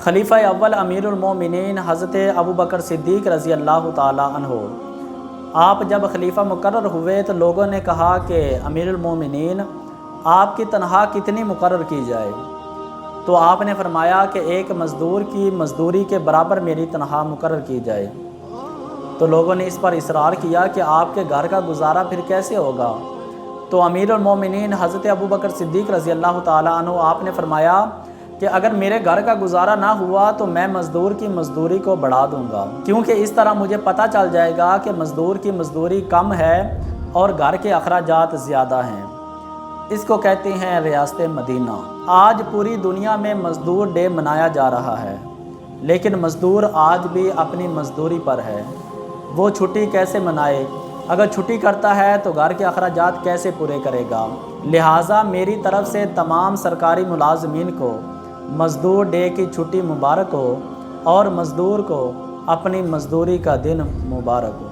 खलीफा अव्वल अमीरुल मोमिनीन हज़रत अबू बकर सिद्दीक़ रज़ी अल्लाह ताला अन्हो, आप जब खलीफा मुकर्रर हुए तो लोगों ने कहा कि अमीरुल मोमिनीन आपकी तनख्वाह कितनी मुकर्रर की जाए। तो आपने फरमाया कि एक मज़दूर की मज़दूरी के बराबर मेरी तनख्वाह मुकर्रर की जाए। तो लोगों ने इस पर इसरार किया कि आपके घर का गुजारा फिर कैसे होगा। तो अमीरुल मोमिनीन हज़रत अबू बकर सिद्दीक़ रज़ी अल्लाह ताला अन्हु आपने फरमाया कि अगर मेरे घर का गुजारा ना हुआ तो मैं मज़दूर की मज़दूरी को बढ़ा दूंगा, क्योंकि इस तरह मुझे पता चल जाएगा कि मज़दूर की मज़दूरी कम है और घर के अखराजात ज़्यादा हैं। इसको कहते हैं रियासत मदीना। आज पूरी दुनिया में मज़दूर डे मनाया जा रहा है, लेकिन मज़दूर आज भी अपनी मज़दूरी पर है। वो छुट्टी कैसे मनाए? अगर छुट्टी करता है तो घर के अखराजात कैसे पूरे करेगा? लिहाजा मेरी तरफ़ से तमाम सरकारी मुलाजमीन को मज़दूर डे की छुट्टी मुबारक हो और मज़दूर को अपनी मज़दूरी का दिन मुबारक हो।